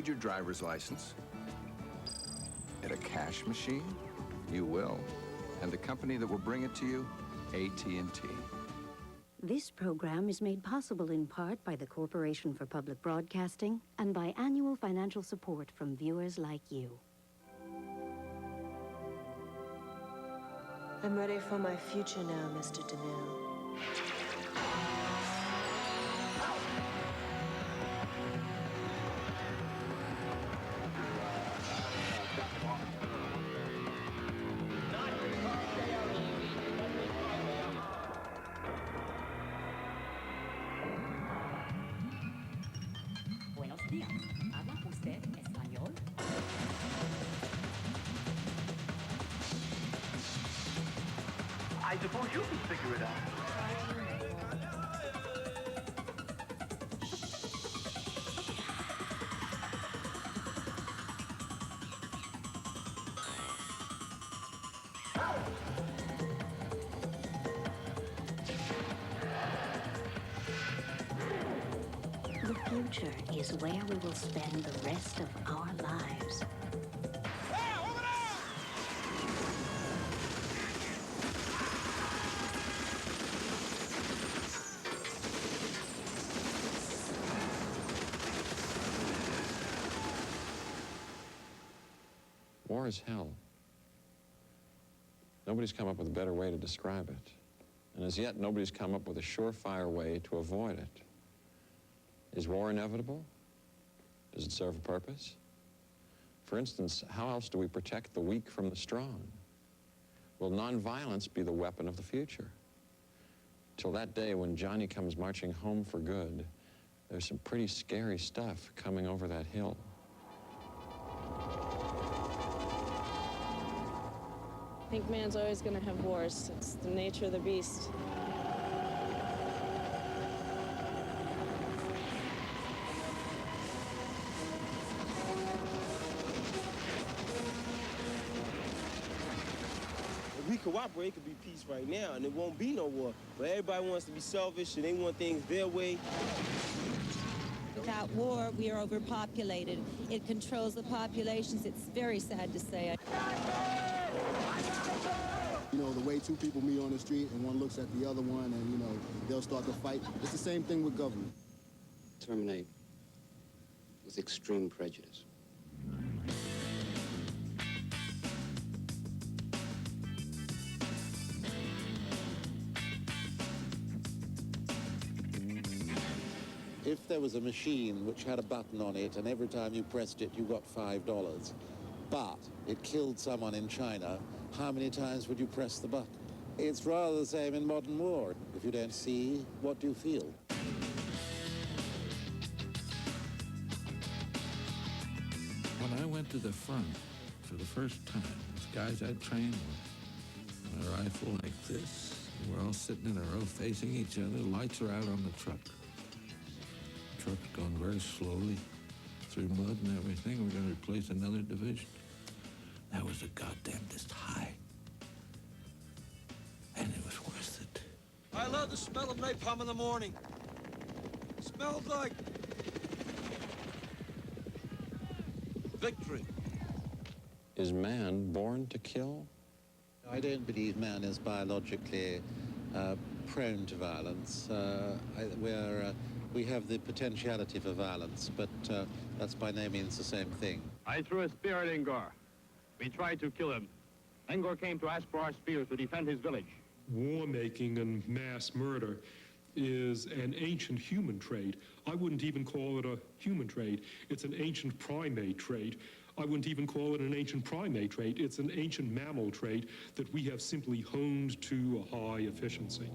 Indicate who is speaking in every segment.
Speaker 1: Your driver's license. At a cash machine? You will. And the company that will bring it to you? AT&T.
Speaker 2: This program is made possible in part by the Corporation for Public Broadcasting and by annual financial support from viewers like you.
Speaker 3: I'm ready for my future now, Mr. DeMille.
Speaker 4: Buenos días. ¿Habla usted español?
Speaker 5: I suppose you can figure it out.
Speaker 2: The future is where we will spend the rest of our lives.
Speaker 6: War is hell. Nobody's come up with a better way to describe it. And as yet, nobody's come up with a surefire way to avoid it. Is war inevitable? Does it serve a purpose? For instance, how else do we protect the weak from the strong? Will nonviolence be the weapon of the future? Till that day when Johnny comes marching home for good, there's some pretty scary stuff coming over that hill.
Speaker 7: I think man's always going to have wars. It's the nature of the beast.
Speaker 8: If we cooperate, it could be peace right now, and it won't be no war. But everybody wants to be selfish, and they want things their way.
Speaker 9: Without war, we are overpopulated. It controls the populations. It's very sad to say.
Speaker 10: You know, the way two people meet on the street and one looks at the other one and, you know, they'll start to fight. It's the same thing with government.
Speaker 11: Terminate with extreme prejudice.
Speaker 12: If there was a machine which had a button on it and every time you pressed it you got $5, but it killed someone in China, how many times would you press the button? It's rather the same in modern war. If you don't see, what do you feel?
Speaker 13: When I went to the front for the first time, the guys I trained with, a rifle like this, we're all sitting in a row facing each other, lights are out on the truck. Truck's going very slowly through mud and everything. We're going to replace another division. That was the goddamnedest high. And it was worth it.
Speaker 14: I love the smell of napalm in the morning. It smells like victory.
Speaker 6: Is man born to kill?
Speaker 12: I don't believe man is biologically prone to violence. We have the potentiality for violence, but that's by no means the same thing.
Speaker 15: I threw a spear at Ingor. We tried to kill him. Ingor came to ask for our spears to defend his village.
Speaker 16: War-making and mass murder is an ancient human trait. I wouldn't even call it a human trait. It's an ancient primate trait. I wouldn't even call it an ancient primate trait. It's an ancient mammal trait that we have simply honed to a high efficiency.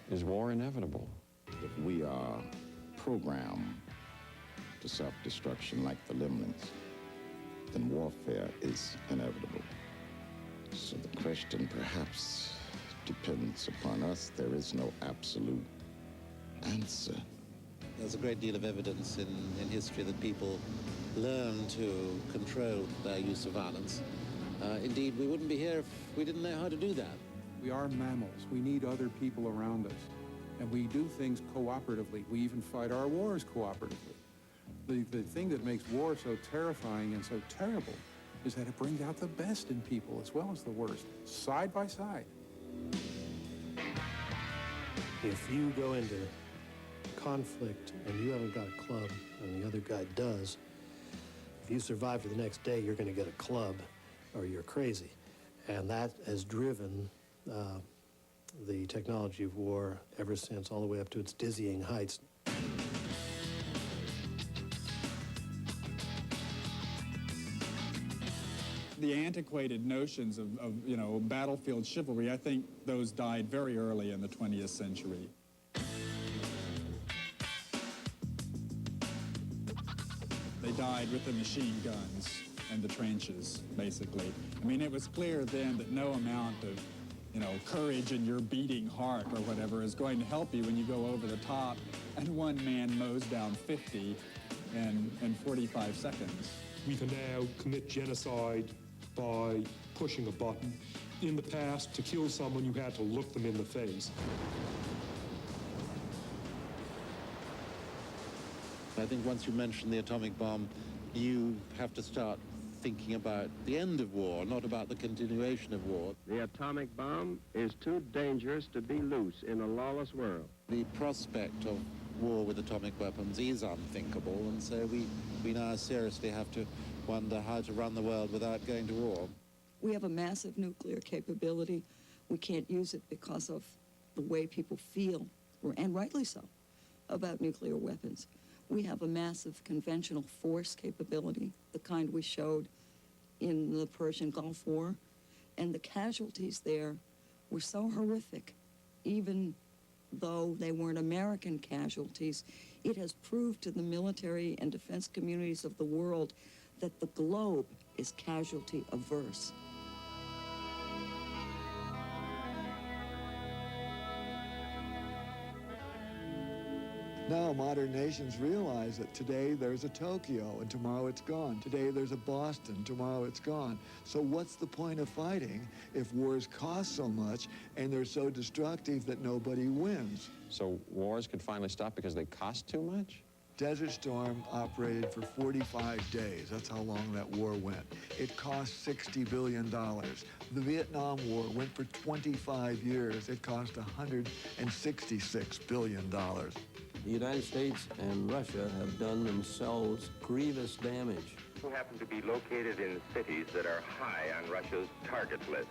Speaker 6: Is war inevitable?
Speaker 17: If we are programmed to self-destruction like the Lemlins, then warfare is inevitable. So the question perhaps depends upon us. There is no absolute answer.
Speaker 12: There's a great deal of evidence in history that people learn to control their use of violence. Indeed, we wouldn't be here if we didn't know how to do that.
Speaker 18: We are mammals. We need other people around us. And we do things cooperatively. We even fight our wars cooperatively. The thing that makes war so terrifying and so terrible is that it brings out the best in people as well as the worst, side by side.
Speaker 19: If you go into conflict and you haven't got a club and the other guy does, if you survive to the next day, you're going to get a club or you're crazy. And that has driven the technology of war ever since, all the way up to its dizzying heights.
Speaker 20: The antiquated notions of you know, battlefield chivalry, I think those died very early in the 20th century. They died with the machine guns and the trenches, basically. I mean, it was clear then that no amount of, you know, courage in your beating heart or whatever is going to help you when you go over the top and one man mows down 50 in 45 seconds.
Speaker 16: We can now commit genocide by pushing a button. In the past, to kill someone, you had to look them in the face.
Speaker 12: I think once you mention the atomic bomb, you have to start thinking about the end of war, not about the continuation of war.
Speaker 21: The atomic bomb is too dangerous to be loose in a lawless world.
Speaker 12: The prospect of war with atomic weapons is unthinkable, and so we now seriously have to wonder how to run the world without going to war.
Speaker 22: We have a massive nuclear capability. We can't use it because of the way people feel, and rightly so, about nuclear weapons. We have a massive conventional force capability, the kind we showed in the Persian Gulf War, and the casualties there were so horrific, even though they weren't American casualties. It has proved to the military and defense communities of the world that the globe is casualty averse.
Speaker 23: Now modern nations realize that today there's a Tokyo and tomorrow it's gone. Today there's a Boston, tomorrow it's gone. So what's the point of fighting if wars cost so much and they're so destructive that nobody wins?
Speaker 6: So wars could finally stop because they cost too much?
Speaker 23: Desert Storm operated for 45 days. That's how long that war went. It cost $60 billion. The Vietnam War went for 25 years. It cost $166 billion.
Speaker 24: The United States and Russia have done themselves grievous damage.
Speaker 21: Who happen to be located in cities that are high on Russia's target list.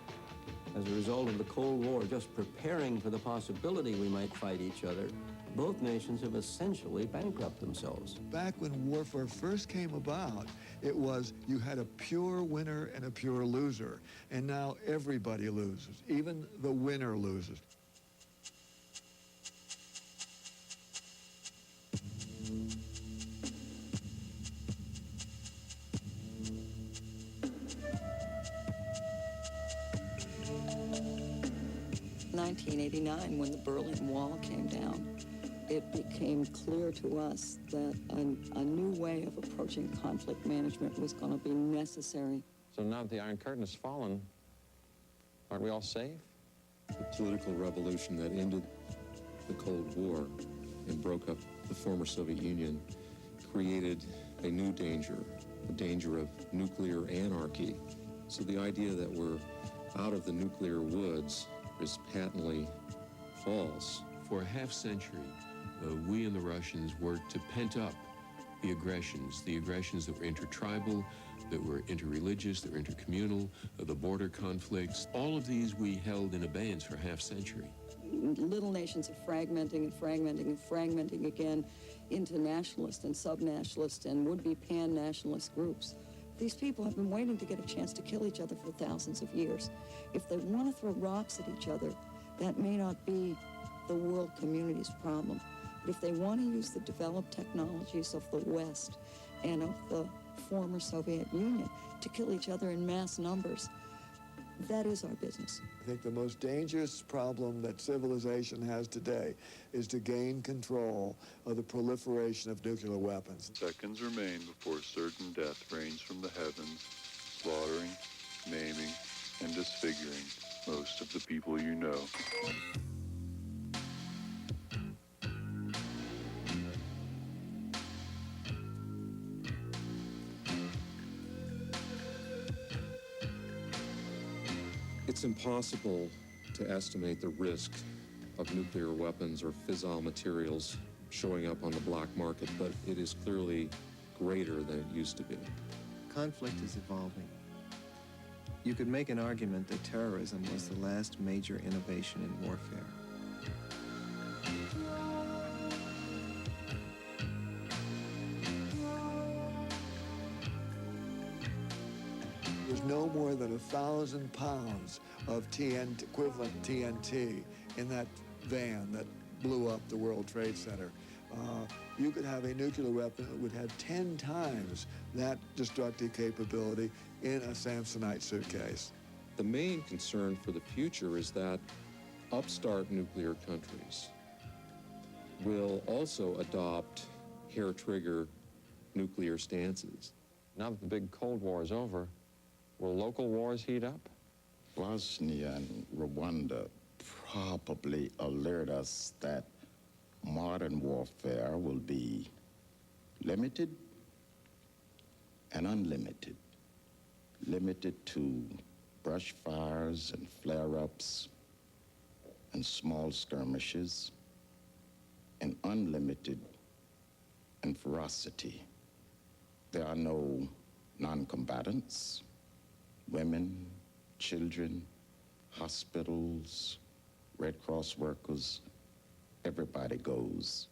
Speaker 24: As a result of the Cold War, just preparing for the possibility we might fight each other, both nations have essentially bankrupted themselves.
Speaker 23: Back when warfare first came about, it was you had a pure winner and a pure loser. And now everybody loses. Even the winner loses.
Speaker 22: In 1989, when the Berlin Wall came down, it became clear to us that a new way of approaching conflict management was going to be necessary.
Speaker 6: So now that the Iron Curtain has fallen, aren't we all safe?
Speaker 25: The political revolution that ended the Cold War and broke up the former Soviet Union created a new danger, the danger of nuclear anarchy. So the idea that we're out of the nuclear woods is patently false.
Speaker 26: For a half-century, we and the Russians worked to pent up the aggressions that were intertribal, that were interreligious, that were intercommunal, the border conflicts. All of these we held in abeyance for a half-century.
Speaker 22: Little nations are fragmenting and fragmenting and fragmenting again into nationalist and sub-nationalist and would-be pan-nationalist groups. These people have been waiting to get a chance to kill each other for thousands of years. If they want to throw rocks at each other, that may not be the world community's problem. But if they want to use the developed technologies of the West and of the former Soviet Union to kill each other in mass numbers, That is our business.
Speaker 23: I think the most dangerous problem that civilization has today is to gain control of the proliferation of nuclear weapons.
Speaker 1: Seconds remain before certain death rains from the heavens, slaughtering, maiming, and disfiguring most of the people you know.
Speaker 25: It's impossible to estimate the risk of nuclear weapons or fissile materials showing up on the black market, but it is clearly greater than it used to be.
Speaker 2: Conflict is evolving. You could make an argument that terrorism was the last major innovation in warfare.
Speaker 23: There's no more than 1,000 pounds of TNT, equivalent TNT in that van that blew up the World Trade Center. You could have a nuclear weapon that would have 10 times that destructive capability in a Samsonite suitcase.
Speaker 25: The main concern for the future is that upstart nuclear countries will also adopt hair-trigger nuclear stances.
Speaker 6: Now that the big Cold War is over, will local wars heat up?
Speaker 17: Bosnia and Rwanda probably alert us that modern warfare will be limited and unlimited. Limited to brush fires and flare-ups and small skirmishes, and unlimited in ferocity. There are no non-combatants, women, children, hospitals, Red Cross workers, everybody goes.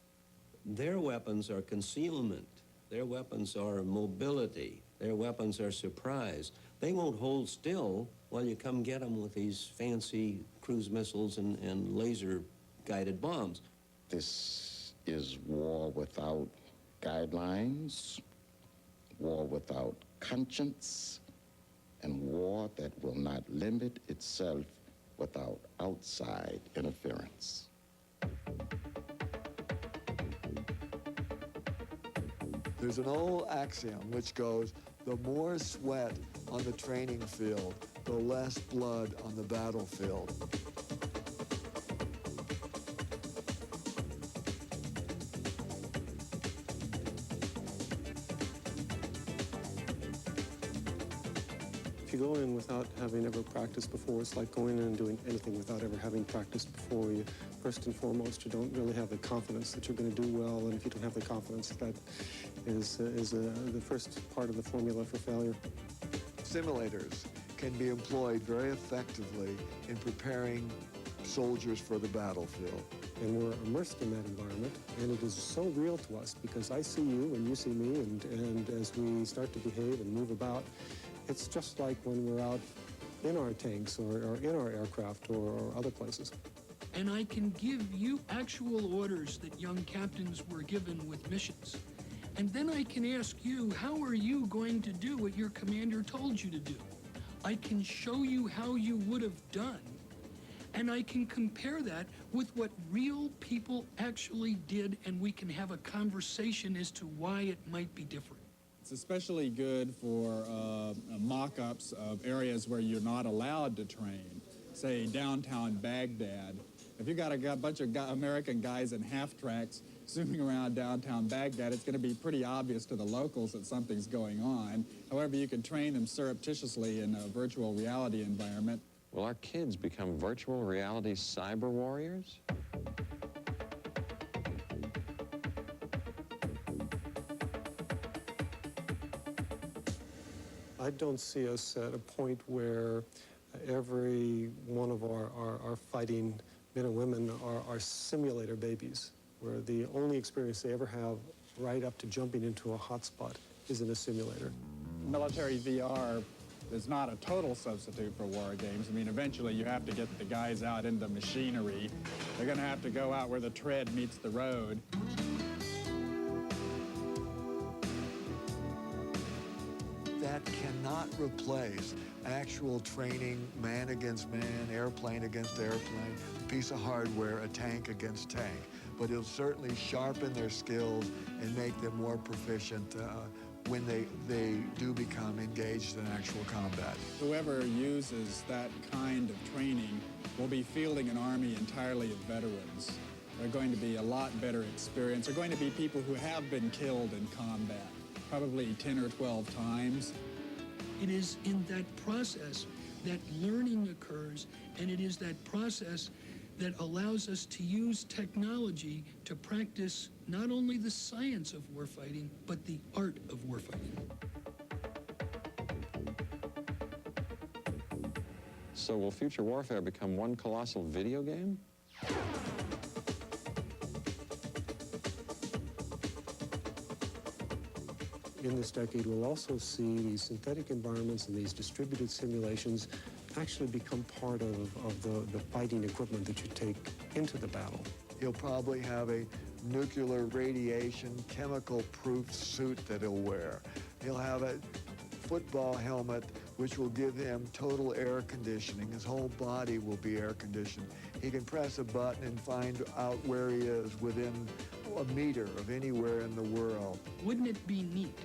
Speaker 24: Their weapons are concealment. Their weapons are mobility. Their weapons are surprise. They won't hold still while you come get them with these fancy cruise missiles and laser-guided bombs.
Speaker 17: This is war without guidelines, war without conscience, and war that will not limit itself without outside interference.
Speaker 23: There's an old axiom which goes, the more sweat on the training field, the less blood on the battlefield.
Speaker 3: If you go in without having ever practiced before, it's like going in and doing anything without ever having practiced before. You, first and foremost, you don't really have the confidence that you're going to do well, and if you don't have the confidence, that is the first part of the formula for failure.
Speaker 23: Simulators can be employed very effectively in preparing soldiers for the battlefield.
Speaker 3: And we're immersed in that environment, and it is so real to us because I see you and you see me, and as we start to behave and move about, it's just like when we're out in our tanks or in our aircraft or other places.
Speaker 4: And I can give you actual orders that young captains were given with missions. And then I can ask you, how are you going to do what your commander told you to do? I can show you how you would have done, and I can compare that with what real people actually did, and we can have a conversation as to why it might be different.
Speaker 20: It's especially good for mock-ups of areas where you're not allowed to train, say downtown Baghdad. If you got a bunch of American guys in half-tracks zooming around downtown Baghdad, it's going to be pretty obvious to the locals that something's going on. However, you can train them surreptitiously in a virtual reality environment.
Speaker 6: Will our kids become virtual reality cyber warriors?
Speaker 3: I don't see us at a point where every one of our fighting men and women are simulator babies, where the only experience they ever have right up to jumping into a hotspot is in a simulator.
Speaker 20: Military VR is not a total substitute for war games. I mean, eventually you have to get the guys out into machinery. They're going to have to go out where the tread meets the road.
Speaker 23: That cannot replace actual training, man against man, airplane against airplane, piece of hardware, a tank against tank. But it'll certainly sharpen their skills and make them more proficient when they do become engaged in actual combat.
Speaker 20: Whoever uses that kind of training will be fielding an army entirely of veterans. They're going to be a lot better experienced. They're going to be people who have been killed in combat, probably 10 or 12 times.
Speaker 4: It is in that process that learning occurs, and it is that process that allows us to use technology to practice not only the science of warfighting, but the art of warfighting.
Speaker 6: So will future warfare become one colossal video game?
Speaker 3: In this decade, we'll also see these synthetic environments and these distributed simulations actually become part of the fighting equipment that you take into the battle.
Speaker 23: He'll probably have a nuclear radiation chemical-proof suit that he'll wear. He'll have a football helmet which will give him total air conditioning. His whole body will be air conditioned. He can press a button and find out where he is within a meter of anywhere in the world.
Speaker 4: Wouldn't it be neat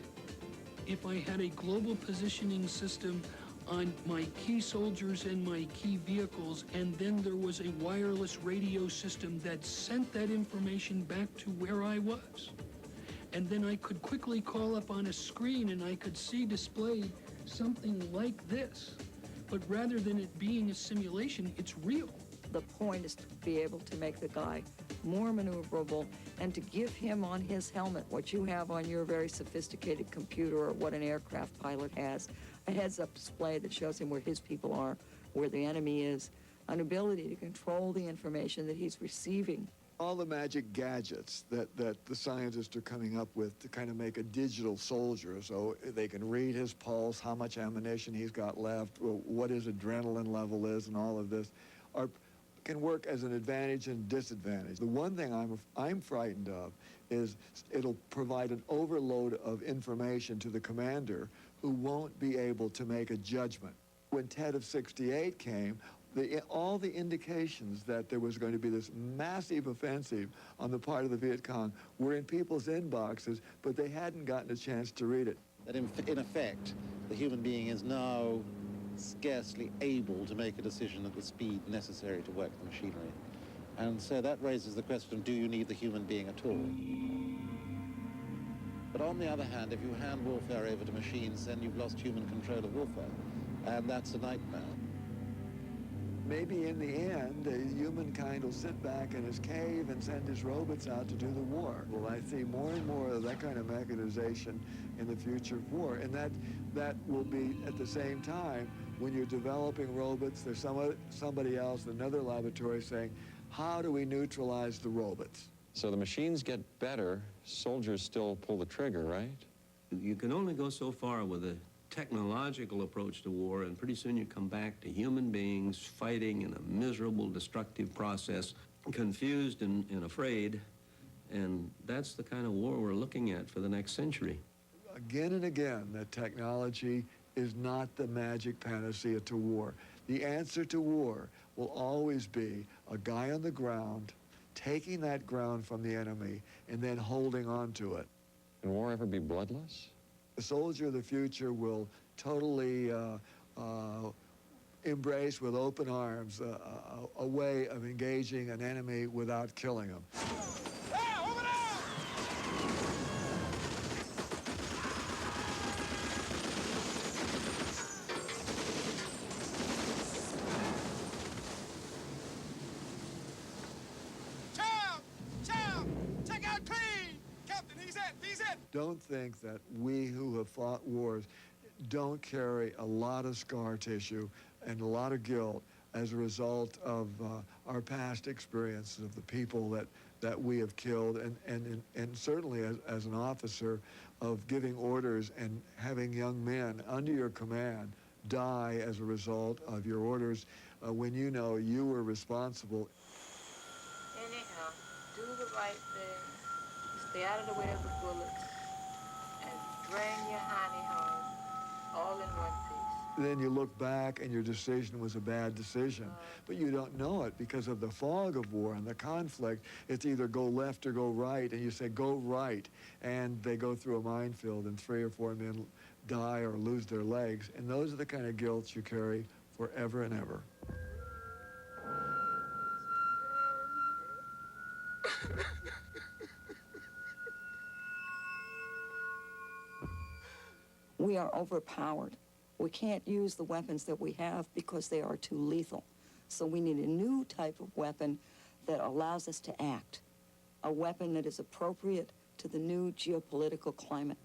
Speaker 4: if I had a global positioning system on my key soldiers and my key vehicles, and then there was a wireless radio system that sent that information back to where I was? And then I could quickly call up on a screen and I could see displayed something like this. But rather than it being a simulation, it's real.
Speaker 22: The point is to be able to make the guy more maneuverable and to give him on his helmet what you have on your very sophisticated computer or what an aircraft pilot has, a heads-up display that shows him where his people are, where the enemy is, an ability to control the information that he's receiving.
Speaker 23: All the magic gadgets that the scientists are coming up with to kind of make a digital soldier, so they can read his pulse, how much ammunition he's got left, what his adrenaline level is, and all of this, can work as an advantage and disadvantage. The one thing I'm frightened of is it'll provide an overload of information to the commander who won't be able to make a judgment. When Tet of 68 came, all the indications that there was going to be this massive offensive on the part of the Viet Cong were in people's inboxes, but they hadn't gotten a chance to read it.
Speaker 12: That in effect, the human being is now scarcely able to make a decision at the speed necessary to work the machinery. And so that raises the question, do you need the human being at all? But on the other hand, if you hand warfare over to machines, then you've lost human control of warfare. And that's a nightmare.
Speaker 23: Maybe in the end, humankind will sit back in his cave and send his robots out to do the war. Well, I see more and more of that kind of mechanization in the future of war. And that will be at the same time when you're developing robots, there's somebody else, another laboratory saying, how do we neutralize the robots?
Speaker 6: So the machines get better, soldiers still pull the trigger, right?
Speaker 24: You can only go so far with a technological approach to war, and pretty soon you come back to human beings fighting in a miserable, destructive process, confused and afraid, and that's the kind of war we're looking at for the next century.
Speaker 23: Again and again, that technology is not the magic panacea to war. The answer to war will always be a guy on the ground taking that ground from the enemy and then holding on to it.
Speaker 6: Can war ever be bloodless?
Speaker 23: The soldier of the future will totally embrace with open arms a way of engaging an enemy without killing him. Don't think that we who have fought wars don't carry a lot of scar tissue and a lot of guilt as a result of our past experiences of the people that we have killed, and certainly as an officer of giving orders and having young men under your command die as a result of your orders when you know you were responsible.
Speaker 5: Anyhow, do the right thing, stay out of the way of the bullets, and drain your honey home, all in one piece.
Speaker 23: Then you look back and your decision was a bad decision. But you don't know it because of the fog of war and the conflict. It's either go left or go right, and you say, go right. And they go through a minefield and 3 or 4 men die or lose their legs. And those are the kind of guilt you carry forever and ever.
Speaker 22: We are overpowered. We can't use the weapons that we have because they are too lethal. So we need a new type of weapon that allows us to act, a weapon that is appropriate to the new geopolitical climate.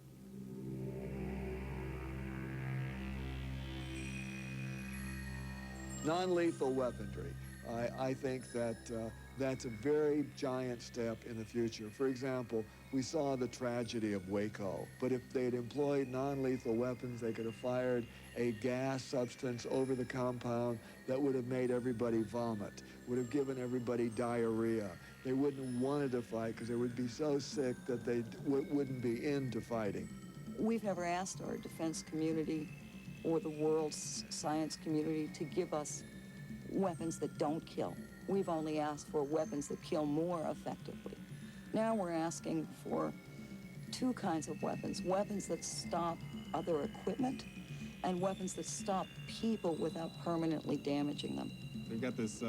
Speaker 23: Non-lethal weaponry. I think that that's a very giant step in the future. For example, we saw the tragedy of Waco, but if they'd employed non-lethal weapons, they could have fired a gas substance over the compound that would have made everybody vomit, would have given everybody diarrhea. They wouldn't have wanted to fight because they would be so sick that they wouldn't be into fighting.
Speaker 22: We've never asked our defense community or the world's science community to give us weapons that don't kill. We've only asked for weapons that kill more effectively. Now we're asking for 2 kinds of weapons, weapons that stop other equipment and weapons that stop people without permanently damaging them.
Speaker 20: You've got this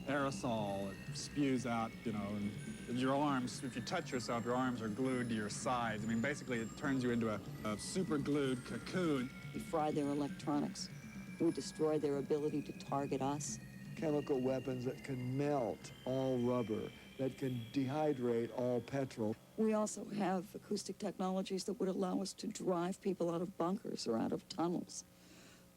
Speaker 20: aerosol, it spews out, you know, and your arms, if you touch yourself, your arms are glued to your sides. I mean, basically it turns you into a super glued cocoon.
Speaker 22: We fry their electronics. We destroy their ability to target us.
Speaker 23: Chemical weapons that can melt all rubber, that can dehydrate all petrol.
Speaker 22: We also have acoustic technologies that would allow us to drive people out of bunkers or out of tunnels,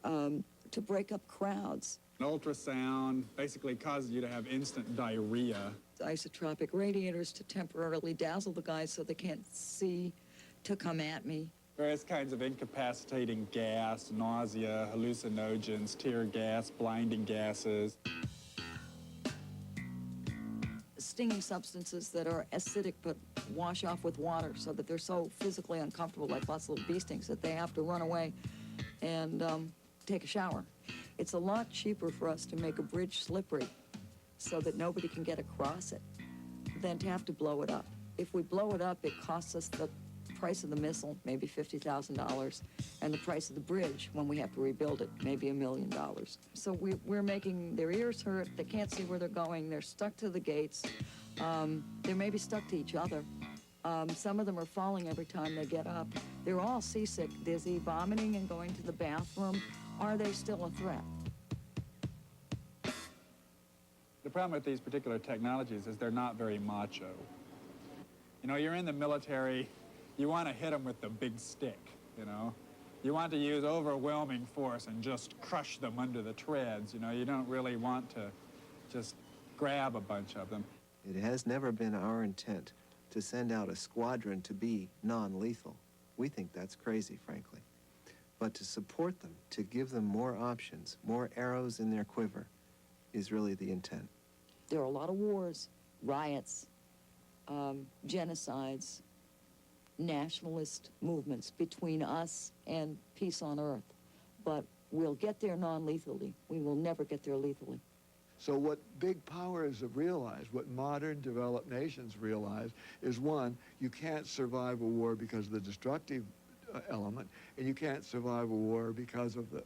Speaker 22: to break up crowds.
Speaker 20: An ultrasound basically causes you to have instant diarrhea.
Speaker 22: Isotropic radiators to temporarily dazzle the guys so they can't see to come at me.
Speaker 20: Various kinds of incapacitating gas, nausea, hallucinogens, tear gas, blinding gases.
Speaker 22: Stinging substances that are acidic but wash off with water so that they're so physically uncomfortable, like lots of little bee stings, that they have to run away and take a shower. It's a lot cheaper for us to make a bridge slippery so that nobody can get across it than to have to blow it up. If we blow it up, it costs us the price of the missile, maybe $50,000, and the price of the bridge, when we have to rebuild it, maybe $1 million. So we're making their ears hurt, they can't see where they're going, they're stuck to the gates, they may be stuck to each other. Some of them are falling every time they get up. They're all seasick, dizzy, vomiting and going to the bathroom. Are they still a threat?
Speaker 20: The problem with these particular technologies is they're not very macho. You know, you're in the military, you want to hit them with the big stick, you know? You want to use overwhelming force and just crush them under the treads, you know? You don't really want to just grab a bunch of them.
Speaker 2: It has never been our intent to send out a squadron to be non-lethal. We think that's crazy, frankly. But to support them, to give them more options, more arrows in their quiver, is really the intent.
Speaker 22: There are a lot of wars, riots, genocides, nationalist movements between us and peace on earth. But we'll get there non-lethally. We will never get there lethally.
Speaker 23: So what big powers have realized, what modern developed nations realize, is one, you can't survive a war because of the destructive element, and you can't survive a war because of the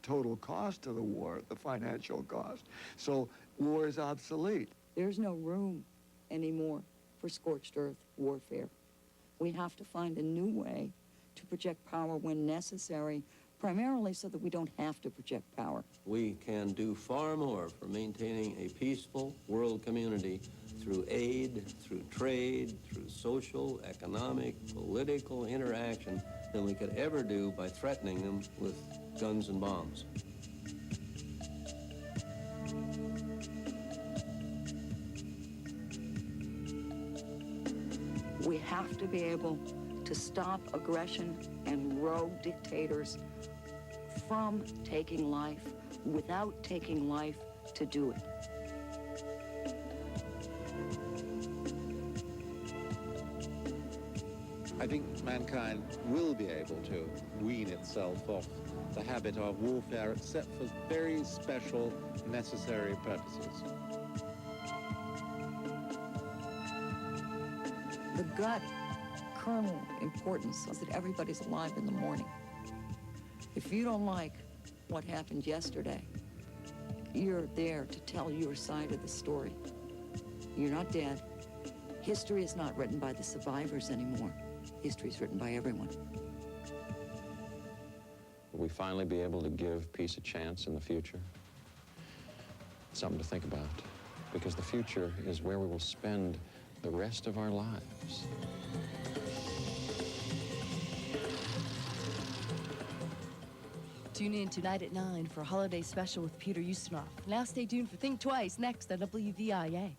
Speaker 23: total cost of the war, the financial cost. So war is obsolete.
Speaker 22: There's no room anymore for scorched earth warfare. We have to find a new way to project power when necessary, primarily so that we don't have to project power.
Speaker 24: We can do far more for maintaining a peaceful world community through aid, through trade, through social, economic, political interaction than we could ever do by threatening them with guns and bombs.
Speaker 22: We have to be able to stop aggression and rogue dictators from taking life without taking life to do it.
Speaker 12: I think mankind will be able to wean itself off the habit of warfare, except for very special, necessary purposes.
Speaker 22: The gut kernel importance is that everybody's alive in the morning. If you don't like what happened yesterday, you're there to tell your side of the story. You're not dead. History is not written by the survivors anymore. History is written by everyone.
Speaker 6: Will we finally be able to give peace a chance in the future? Something to think about, because the future is where we will spend the rest of our lives.
Speaker 7: Tune in tonight at 9 for a holiday special with Peter Ustinov. Now stay tuned for Think Twice next on WVIA.